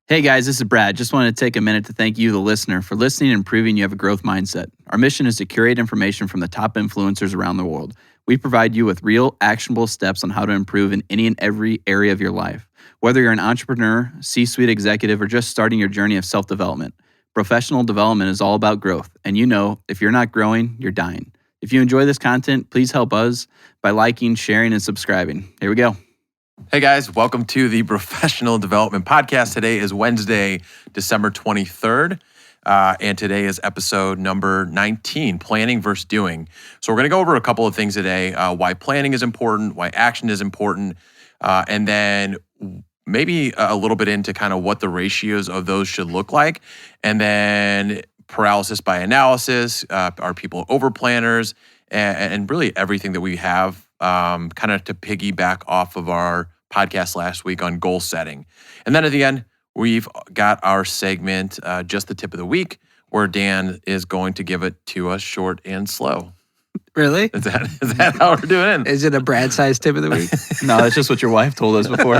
Hey guys, this is Brad. Just wanted to take a minute to thank you, the listener, for listening and proving you have a growth mindset. Our mission is to curate information from the top influencers around the world. We provide you with real, actionable steps on how to improve in any and every area of your life. Whether you're an entrepreneur, C-suite executive, or just starting your journey of self-development, professional development is all about growth. And you know, if you're not growing, you're dying. If you enjoy this content, please help us by liking, sharing, and subscribing. Here we go. Hey guys, welcome to the Professional Development Podcast. Today is Wednesday, December 23rd, and today is episode number 19, Planning versus Doing. So we're going to go over a couple of things today, why planning is important, why action is important, and then maybe a little bit into kind of what the ratios of those should look like, and then paralysis by analysis, are people over planners, and really everything that we have kind of to piggyback off of our podcast last week on goal setting. And then at the end, we've got our segment, Just the Tip of the Week, where Dan is going to give it to us short and slow. Really? Is that how we're doing? Is it a Brad-sized tip of the week? No, that's just what your wife told us before.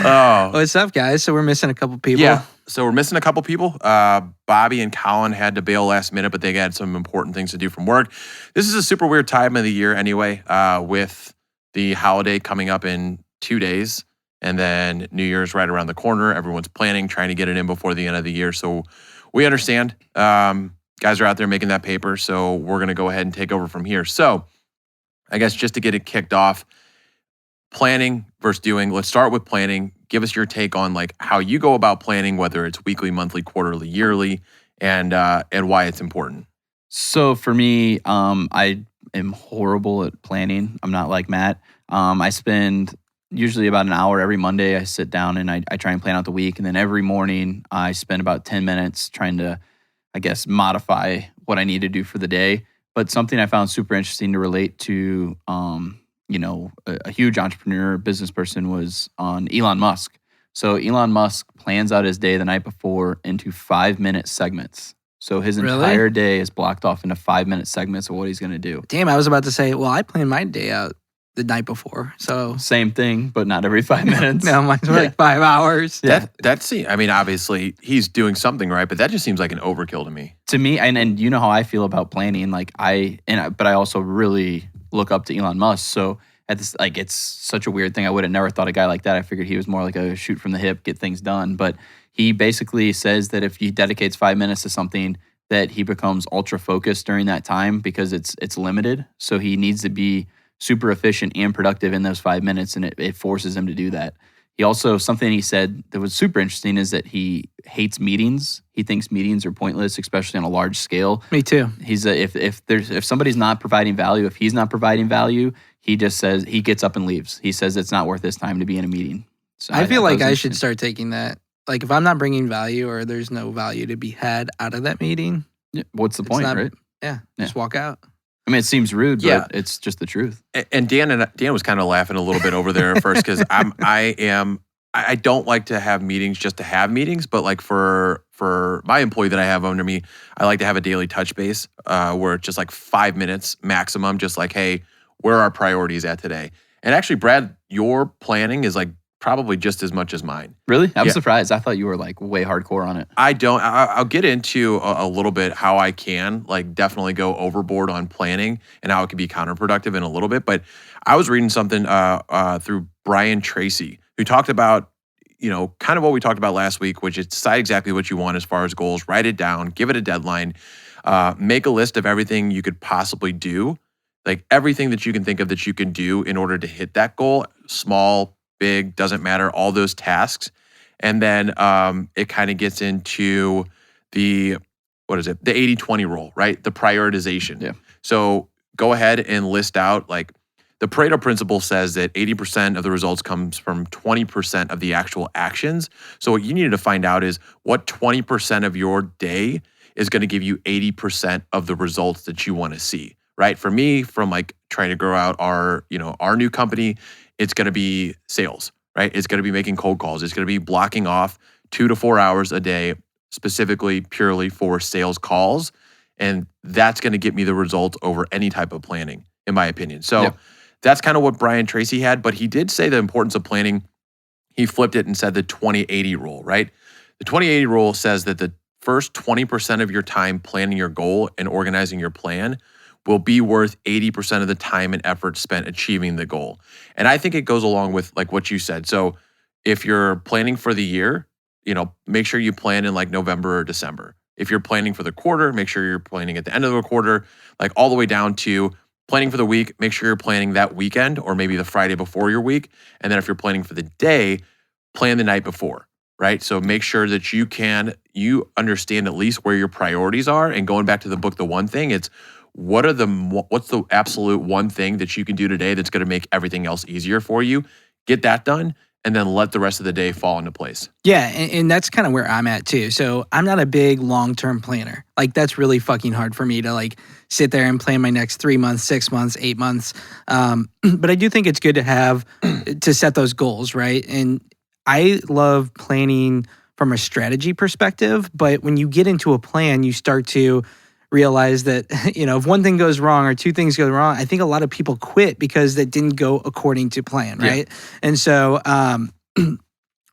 Oh, What's up, guys? So we're missing a couple people. yeah. So we're missing a couple people. Bobby and Colin had to bail last minute, but they had some important things to do from work. This is a super weird time of the year anyway, with the holiday coming up in 2 days, and then New Year's right around the corner. Everyone's planning, trying to get it in before the end of the year. So we understand. Guys are out there making that paper, so we're going to go ahead and take over from here. So I guess just to get it kicked off, planning versus doing. Let's start with planning. Give us your take on like how you go about planning, whether it's weekly, monthly, quarterly, yearly, and why it's important. So for me, I am horrible at planning. I'm not like Matt. I spend usually about an hour every Monday. I sit down and I try and plan out the week. And then every morning I spend about 10 minutes trying to, I guess, modify what I need to do for the day. But something I found super interesting to relate to, a huge entrepreneur, business person was on Elon Musk. So Elon Musk plans out his day the night before into 5-minute segments. So his entire day is blocked off into 5-minute segments of what he's going to do. Damn, I was about to say, well, I planned my day out the night before. So Same thing, but not every 5 minutes. no, mine's like 5 hours. Yeah. That's I mean, obviously he's doing something right, but that just seems like an overkill to me. To me, and you know how I feel about planning. But I also really look up to Elon Musk. So at this, like, it's such a weird thing. I would have never thought a guy like that. I figured he was more like a shoot from the hip, get things done. But he basically says that if he dedicates 5 minutes to something, that he becomes ultra focused during that time because it's limited. So he needs to be super efficient and productive in those 5 minutes, and it forces him to do that. He also, something he said that was super interesting is that he hates meetings. He thinks meetings are pointless, especially on a large scale. Me too. He's if somebody's not providing value, if he's not providing value, he just says, he gets up and leaves. He says it's not worth his time to be in a meeting. So I feel like I interesting. should start taking that. Like if I'm not bringing value or there's no value to be had out of that meeting, Yeah, what's the point, right? Yeah, just walk out. I mean, it seems rude, Yeah. but it's just the truth. And Dan was kind of laughing a little bit over there at first because I don't like to have meetings just to have meetings, but like for my employee that I have under me, I like to have a daily touch base where it's just like 5 minutes maximum, just like, hey, where are our priorities at today? And actually, Brad, your planning is like probably just as much as mine. Really? I'm Yeah. surprised. I thought you were like way hardcore on it. I don't. I'll get into a little bit how I can like definitely go overboard on planning and how it can be counterproductive in a little bit. But I was reading something through Brian Tracy who talked about, kind of what we talked about last week, which is decide exactly what you want as far as goals, write it down, give it a deadline, make a list of everything you could possibly do, like everything that you can think of that you can do in order to hit that goal, small, big, doesn't matter, all those tasks. And then it kind of gets into the 80-20 rule, right? The prioritization. Yeah. So go ahead and list out like the Pareto Principal says that 80% of the results comes from 20% of the actual actions. So what you need to find out is what 20% of your day is going to give you 80% of the results that you want to see, right? For me, from like trying to grow out our new company, it's going to be sales, right? It's going to be making cold calls. It's going to be blocking off 2 to 4 hours a day, specifically purely for sales calls. And that's going to get me the results over any type of planning, in my opinion. So that's kind of what Brian Tracy had, but he did say the importance of planning he flipped it and said the 20-80 rule, right? The 20-80 rule says that the first 20% of your time planning your goal and organizing your plan will be worth 80% of the time and effort spent achieving the goal. And I think it goes along with like what you said. So if you're planning for the year, make sure you plan in like November or December. If you're planning for the quarter, make sure you're planning at the end of the quarter, like all the way down to planning for the week, make sure you're planning that weekend or maybe the Friday before your week. And then if you're planning for the day, plan the night before, right? So make sure that you understand at least where your priorities are. And going back to the book, The One Thing, it's what's the absolute one thing that you can do today that's going to make everything else easier for you? Get that done. And then let the rest of the day fall into place. Yeah, and that's kind of where I'm at too. So I'm not a big long-term planner. Like that's really fucking hard for me to like sit there and plan my next 3 months, 6 months, 8 months. But I do think it's good to have to set those goals, right? And I love planning from a strategy perspective. But when you get into a plan, you start to realize that, if one thing goes wrong or two things go wrong, I think a lot of people quit because that didn't go according to plan, right? Yeah. And so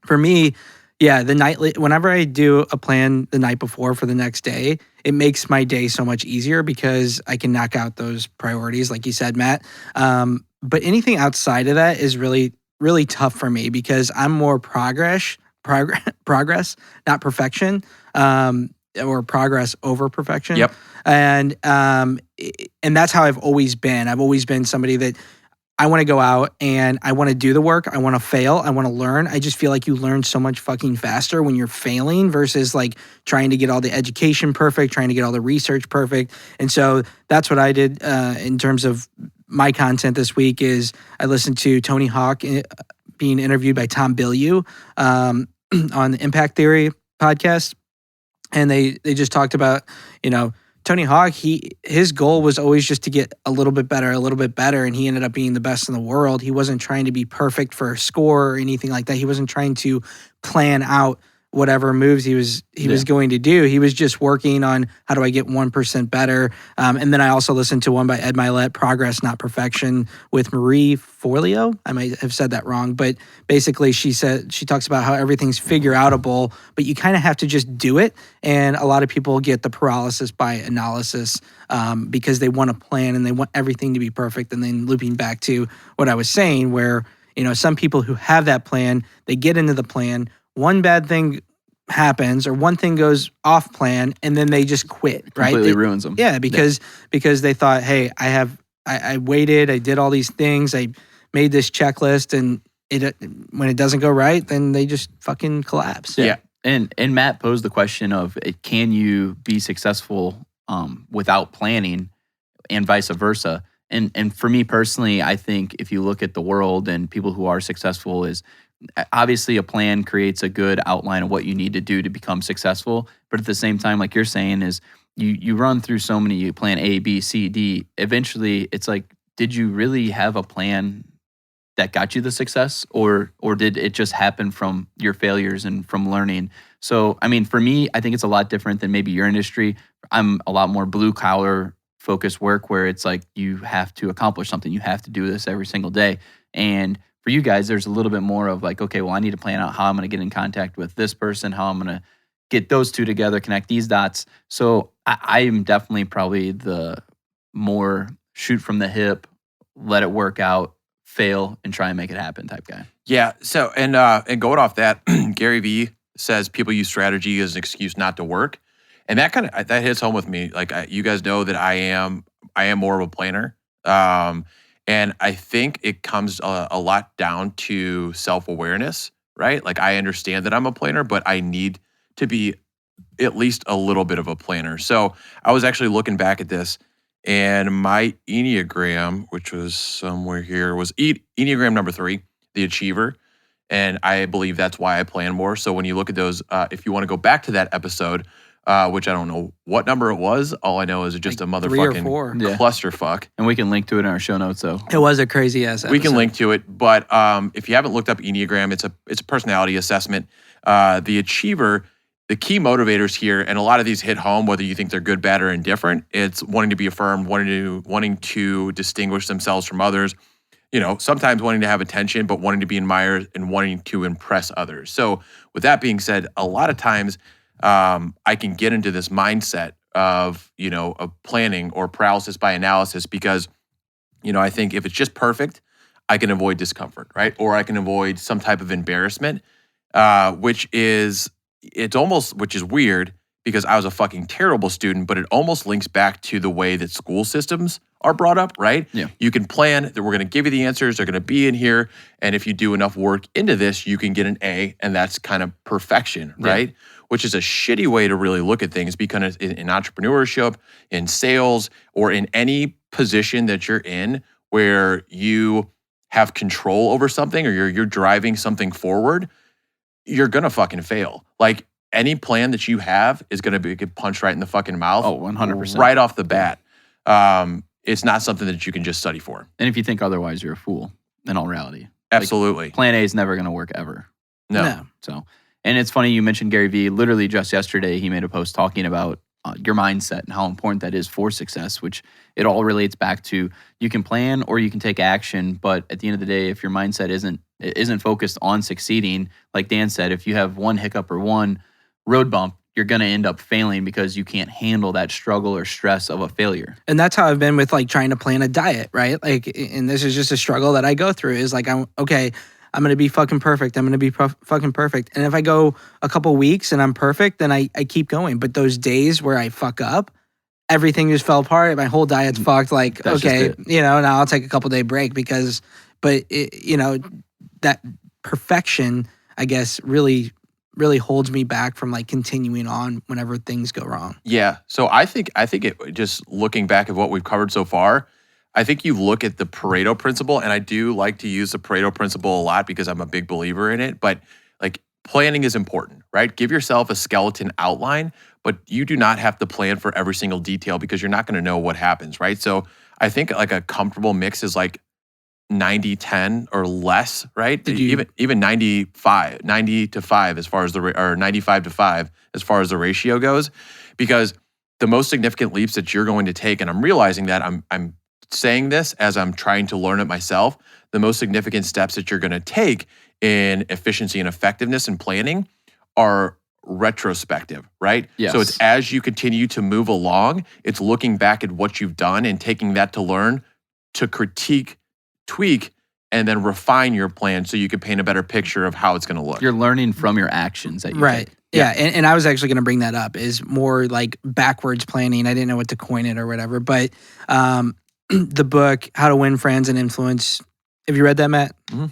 for me, whenever I do a plan the night before for the next day, it makes my day so much easier because I can knock out those priorities, like you said, Matt. But anything outside of that is really, really tough for me because I'm more progress, not perfection. Or progress over perfection. Yep. And that's how I've always been. I've always been somebody that I want to go out and I want to do the work. I want to fail. I want to learn. I just feel like you learn so much fucking faster when you're failing versus like trying to get all the education perfect, trying to get all the research perfect. And so that's what I did in terms of my content this week is I listened to Tony Hawk being interviewed by Tom Bilyeu on the Impact Theory podcast. And they just talked about, Tony Hawk, his goal was always just to get a little bit better, and he ended up being the best in the world. He wasn't trying to be perfect for a score or anything like that. He wasn't trying to plan out whatever moves he was going to do. He was just working on how do I get 1% better. And then I also listened to one by Ed Mylett, Progress, Not Perfection, with Marie Forleo. I might have said that wrong, but basically she talks about how everything's figure outable, but you kind of have to just do it. And a lot of people get the paralysis by analysis because they want to plan and they want everything to be perfect. And then looping back to what I was saying, where some people who have that plan, they get into the plan, one bad thing happens or one thing goes off plan and then they just quit, right? Completely ruins them. Yeah, because they thought, hey, I waited, I did all these things, I made this checklist, and when it doesn't go right, then they just fucking collapse. Yeah. And Matt posed the question of can you be successful without planning and vice versa? And for me personally, I think if you look at the world and people who are successful is obviously a plan creates a good outline of what you need to do to become successful. But at the same time, like you're saying, is you run through so many, you plan A, B, C, D. Eventually, it's like, did you really have a plan that got you the success, or did it just happen from your failures and from learning? So, I mean, for me, I think it's a lot different than maybe your industry. I'm a lot more blue collar focused work where it's like you have to accomplish something. You have to do this every single day. And for you guys, there's a little bit more of like, okay, well, I need to plan out how I'm going to get in contact with this person, how I'm going to get those two together, connect these dots. So I am definitely probably the more shoot from the hip, let it work out, fail, and try and make it happen type guy. Yeah. So, and going off that, Gary Vee says people use strategy as an excuse not to work. And that hits home with me. Like you guys know that I am more of a planner. And I think it comes a lot down to self-awareness, right? Like I understand that I'm a planner, but I need to be at least a little bit of a planner. So I was actually looking back at this, and my Enneagram, which was somewhere here, was Enneagram number 3, the achiever. And I believe that's why I plan more. So when you look at those, if you want to go back to that episode, which I don't know what number it was. All I know is it's just like a motherfucking clusterfuck. And we can link to it in our show notes. So it was a crazy ass episode. We can link to it, but if you haven't looked up Enneagram, it's a personality assessment. The achiever, the key motivators here, and a lot of these hit home whether you think they're good, bad, or indifferent. It's wanting to be affirmed, wanting to distinguish themselves from others, sometimes wanting to have attention, but wanting to be admired and wanting to impress others. So with that being said, a lot of times I can get into this mindset of planning or paralysis by analysis because, I think if it's just perfect, I can avoid discomfort, right? Or I can avoid some type of embarrassment, which is weird because I was a fucking terrible student, but it almost links back to the way that school systems are brought up, right? Yeah. You can plan that we're going to give you the answers, they're going to be in here, and if you do enough work into this, you can get an A, and that's kind of perfection, right? Which is a shitty way to really look at things because in entrepreneurship, in sales, or in any position that you're in where you have control over something or you're driving something forward, you're going to fucking fail. Like any plan that you have is going to get punched right in the fucking mouth. Oh, 100%. Right off the bat. It's not something that you can just study for. And if you think otherwise, you're a fool in all reality. Absolutely. Like, plan A is never going to work ever. No. So, and it's funny you mentioned Gary Vee. Literally just yesterday, he made a post talking about your mindset and how important that is for success, which it all relates back to you can plan or you can take action. But at the end of the day, if your mindset isn't focused on succeeding, like Dan said, if you have one hiccup or one road bump, you're going to end up failing because you can't handle that struggle or stress of a failure. And that's how I've been with like trying to plan a diet, right? Like, and this is just a struggle that I go through is like, I'm going to be fucking perfect. I'm going to be fucking perfect. And if I go a couple weeks and I'm perfect, then I keep going. But those days where I fuck up, everything just fell apart. My whole diet's fucked. Like, That's okay, now I'll take a couple day break but that perfection, I guess, really holds me back from like continuing on whenever things go wrong. Yeah. So I think it, just looking back at what we've covered so far, I think you look at the Pareto Principal, and I do like to use the Pareto Principal a lot because I'm a big believer in it, but like planning is important, right? Give yourself a skeleton outline, but you do not have to plan for every single detail because you're not going to know what happens, right? So I think like a comfortable mix is like 90-10 or less, right? Even 90 to 5 as far as or 95 to 5 as far as the ratio goes, because the most significant leaps that you're going to take, and I'm realizing that I'm saying this as I'm trying to learn it myself, the most significant steps that you're going to take in efficiency and effectiveness and planning are retrospective, right? Yes. So it's as you continue to move along, it's looking back at what you've done and taking that to learn, to critique, tweak, and then refine your plan so you can paint a better picture of how it's going to look. You're learning from your actions that you take. Yeah. And I was actually going to bring that up is more like backwards planning. I didn't know what to coin it or whatever, but the book, How to Win Friends and Influence. Have you read that, Matt? Mm-hmm.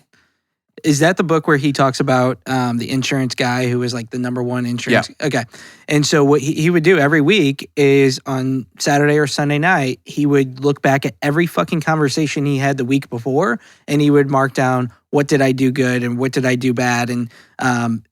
Is that the book where he talks about the insurance guy who was like the number one insurance? Yeah. Okay. And so what he would do every week is on Saturday or Sunday night, he would look back at every fucking conversation he had the week before, and he would mark down what did I do good and what did I do bad. And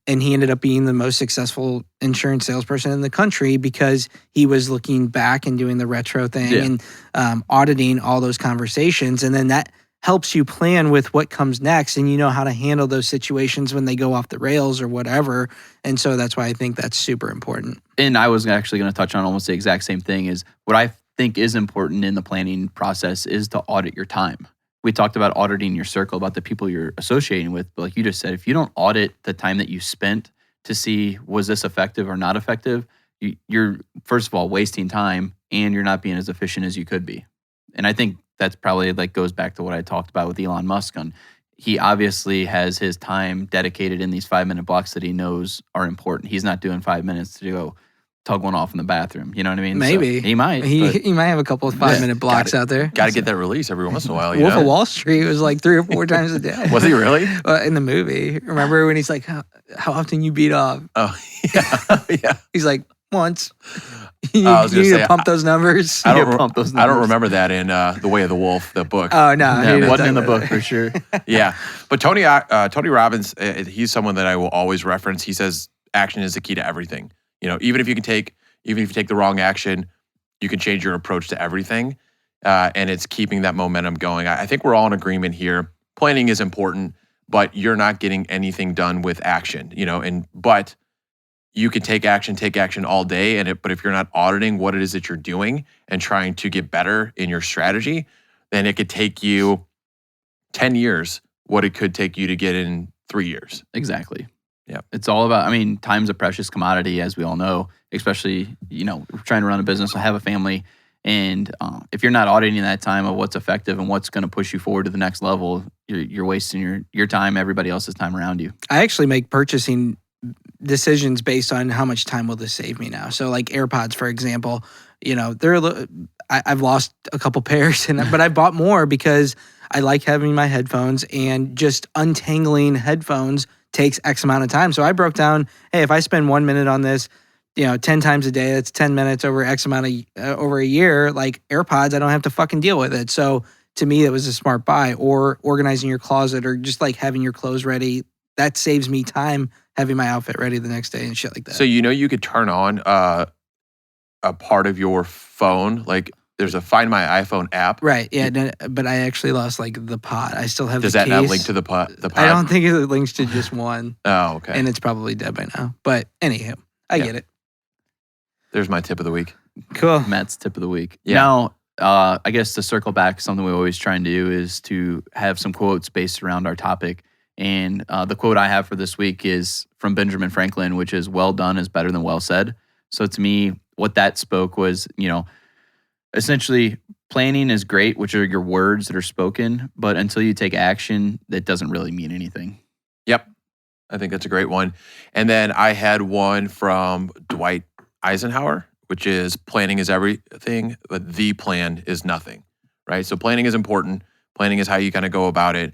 he ended up being the most successful insurance salesperson in the country because he was looking back and doing the retro thing and auditing all those conversations. And then that helps you plan with what comes next, and you know how to handle those situations when they go off the rails or whatever. And so that's why I think that's super important. And I was actually going to touch on almost the exact same thing. Is what I think is important in the planning process is to audit your time. We talked about auditing your circle, about the people you're associating with. But like you just said, if you don't audit the time that you spent to see was this effective or not effective, you're first of all wasting time, and you're not being as efficient as you could be. And I think that's probably like goes back to what I talked about with Elon Musk. He obviously has his time dedicated in these 5-minute blocks that he knows are important. He's not doing 5 minutes to go tug one off in the bathroom. You know what I mean? Maybe. So he might. He might have a couple of 5-minute blocks out there. Got to get that release every once in a while. Wolf of Wall Street was like 3 or 4 times a day. Was he really? In the movie. Remember when he's like, how often you beat off? Oh, yeah. He's like, once. You I was need gonna to pump those numbers. I don't remember that in The Way of the Wolf, the book. Oh, no. It wasn't in the book for sure. Yeah. But Tony Robbins, he's someone that I will always reference. He says action is the key to everything. Even if you take the wrong action, you can change your approach to everything. And it's keeping that momentum going. I think we're all in agreement here. Planning is important, but you're not getting anything done with action, but you can take action all day, but if you're not auditing what it is that you're doing and trying to get better in your strategy, then it could take you 10 years what it could take you to get in 3 years. Exactly. Yeah. It's all about, time's a precious commodity, as we all know, especially, we're trying to run a business, I have a family. And if you're not auditing that time of what's effective and what's going to push you forward to the next level, you're wasting your time, everybody else's time around you. I actually make purchasing decisions based on how much time will this save me now. So like AirPods, for example, I've lost a couple pairs, but I bought more because I like having my headphones, and just untangling headphones takes X amount of time. So I broke down, hey, if I spend 1 minute on this, 10 times a day, that's 10 minutes over X amount of over a year. Like AirPods, I don't have to fucking deal with it. So to me, that was a smart buy. Or organizing your closet, or just like having your clothes ready. That saves me time having my outfit ready the next day and shit like that. So you could turn on a part of your phone, like there's a Find My iPhone app. Right. Yeah. No, but I actually lost like the pod. I still have Does the that case. not link to the pod? I don't think it links to just one. Oh, okay. And it's probably dead by now. But anywho, I get it. There's my tip of the week. Cool. Matt's tip of the week. Yeah. Now, I guess to circle back, something we always try and do is to have some quotes based around our topic. And the quote I have for this week is from Benjamin Franklin, which is, "Well done is better than well said." So to me, what that spoke was, essentially planning is great, which are your words that are spoken, but until you take action, that doesn't really mean anything. Yep. I think that's a great one. And then I had one from Dwight Eisenhower, which is, planning is everything, but the plan is nothing, right? So planning is important. Planning is how you kind of go about it,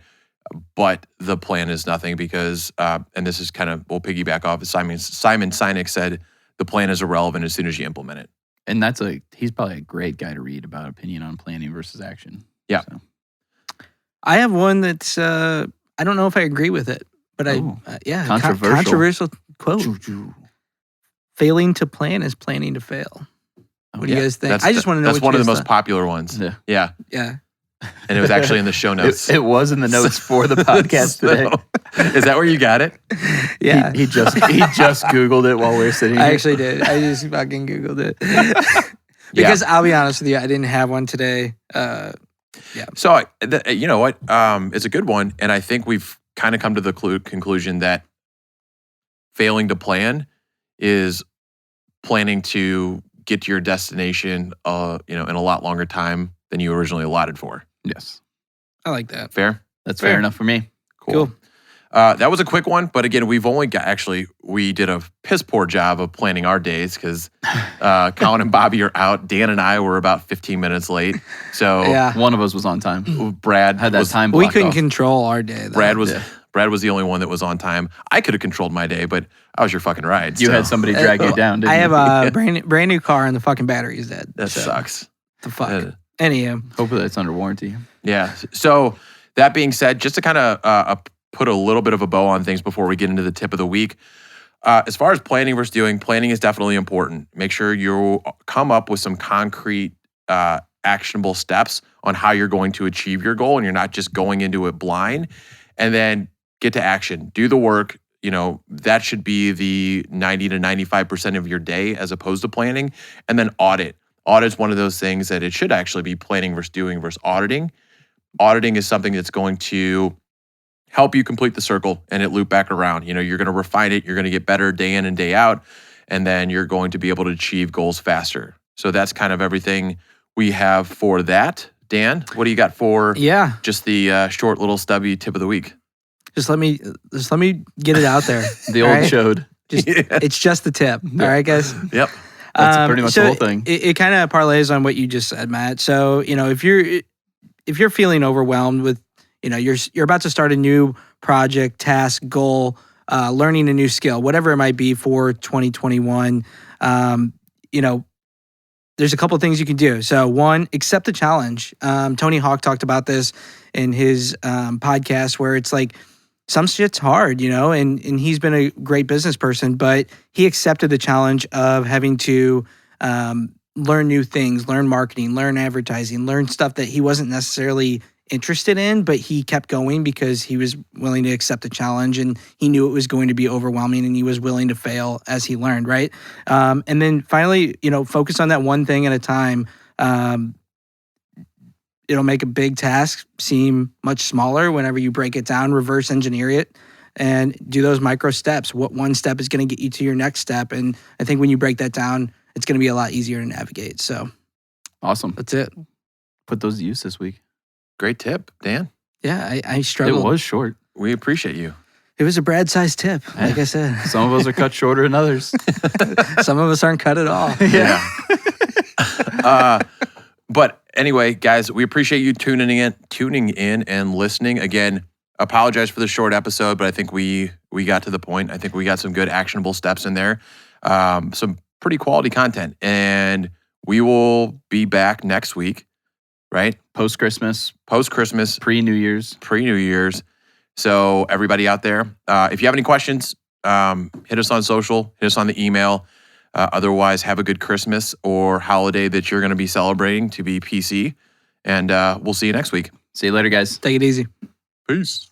but the plan is nothing because, and this is kind of, we'll piggyback off, Simon Sinek said, the plan is irrelevant as soon as you implement it. And he's probably a great guy to read about opinion on planning versus action. Yeah. So. I have one that's, I don't know if I agree with it, but controversial quote. Failing to plan is planning to fail. What do you guys think? I just want to know. That's one of the most popular ones. Yeah. Yeah. And it was actually in the show notes. It was in the notes for the podcast today. Is that where you got it? Yeah. He just Googled it while we were sitting here. I actually did. I just fucking Googled it. Because I'll be honest with you, I didn't have one today. Yeah. So, you know what? It's a good one. And I think we've kind of come to the conclusion that failing to plan is planning to get to your destination, in a lot longer time than you originally allotted for. Yes. I like that. Fair? That's fair enough for me. Cool. That was a quick one, but again, we did a piss poor job of planning our days because Colin and Bobby are out. Dan and I were about 15 minutes late. So one of us was on time. Brad had that time We blocked couldn't off. Control our day, though. Brad was the only one that was on time. I could have controlled my day, but I was your fucking ride. You had somebody drag you down, didn't you? I have a brand new car and the fucking battery is dead. That sucks. The fuck. Anyhow. Hopefully that's under warranty. Yeah. So that being said, just to kind of put a little bit of a bow on things before we get into the tip of the week, as far as planning versus doing, planning is definitely important. Make sure you come up with some concrete, actionable steps on how you're going to achieve your goal, and you're not just going into it blind. And then get to action. Do the work. That should be the 90 to 95% of your day as opposed to planning. And then audit. Audit's one of those things that it should actually be planning versus doing versus auditing. Auditing is something that's going to help you complete the circle and it loop back around. You're going to refine it. You're going to get better day in and day out. And then you're going to be able to achieve goals faster. So that's kind of everything we have for that. Dan, what do you got for just the short little stubby tip of the week? Just let me get it out there. The old chode. It's just the tip. All right, guys. Yep. That's pretty much the whole thing. It kind of parlays on what you just said, Matt. So, if you're feeling overwhelmed with, you're about to start a new project, task, goal, learning a new skill, whatever it might be for 2021, there's a couple of things you can do. So one, accept the challenge. Tony Hawk talked about this in his podcast where it's like, some shit's hard, and he's been a great business person, but he accepted the challenge of having to learn new things, learn marketing, learn advertising, learn stuff that he wasn't necessarily interested in, but he kept going because he was willing to accept the challenge and he knew it was going to be overwhelming and he was willing to fail as he learned, right? And then finally, focus on that one thing at a time. it'll make a big task seem much smaller whenever you break it down, reverse engineer it, and do those micro steps. What one step is going to get you to your next step? And I think when you break that down, it's going to be a lot easier to navigate. So Awesome. that's it. Put those to use this week. Great tip, Dan. Yeah, I struggled. It was short. We appreciate you. It was a Brad-sized tip, like I said. Some of us are cut shorter than others. Some of us aren't cut at all. Yeah. But anyway, guys, we appreciate you tuning in and listening. Again, apologize for the short episode, but I think we got to the point. I think we got some good actionable steps in there. Some pretty quality content. And we will be back next week, right? Post-Christmas, Post-Christmas, pre-New Year's. pre-New Year's. So everybody out there, if you have any questions, hit us on social, hit us on the email. Otherwise, have a good Christmas or holiday that you're going to be celebrating to be PC. And we'll see you next week. See you later, guys. Take it easy. Peace.